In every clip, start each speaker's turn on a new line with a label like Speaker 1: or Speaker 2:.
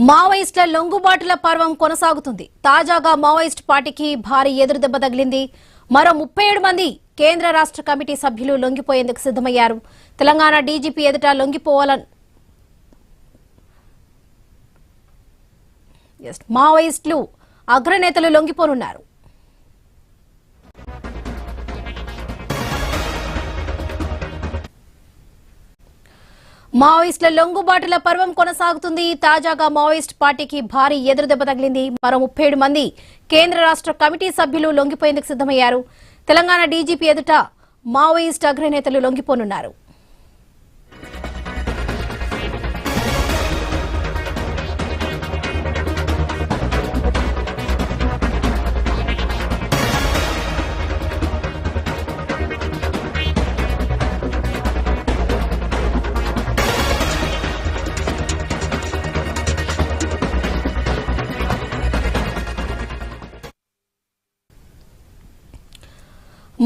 Speaker 1: మావోయిస్టుల లొంగుబాటుల పర్వం కొనసాగుతుంది. తాజాగా మావోయిస్ట్ పార్టీకి భారీ ఎదురుదెబ్బ తగిలింది. మరో 37 మంది కేంద్ర రాష్ట్ర కమిటీ సభ్యులు లొంగిపోయేందుకు సిద్ధమయ్యారు. తెలంగాణ డీజీపీ ఎదుట లొంగిపోవాలని మావోయిస్టులు అగ్రనేతలు లొంగిపోనున్నారు. మావోయిస్టుల లొంగుబాటుల పర్వం కొనసాగుతుంది. తాజాగా మావోయిస్ట్ పార్టీకి భారీ ఎదురుదెబ్బ తగిలింది. మరో 37 మంది కేంద్ర రాష్ట్ర కమిటీ సభ్యులు లొంగిపోయేందుకు సిద్ధమయ్యారు. తెలంగాణ డీజీపీ ఎదుట మావోయిస్ట్ అగ్రనేతలు లొంగిపోనున్నారు.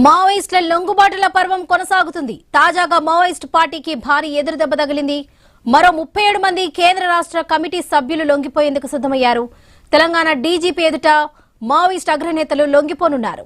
Speaker 1: మావోయిస్టుల లొంగుబాటుల పర్వం కొనసాగుతుంది. తాజాగా మావోయిస్ట్ పార్టీకి భారీ ఎదురుదెబ్బ తగిలింది. మరో 37 మంది కేంద్ర రాష్ట్ర కమిటీ సభ్యులు లొంగిపోయేందుకు సిద్ధమయ్యారు. తెలంగాణ డీజీపీ ఎదుట మావోయిస్ట్ అగ్రనేతలు లొంగిపోనున్నారు.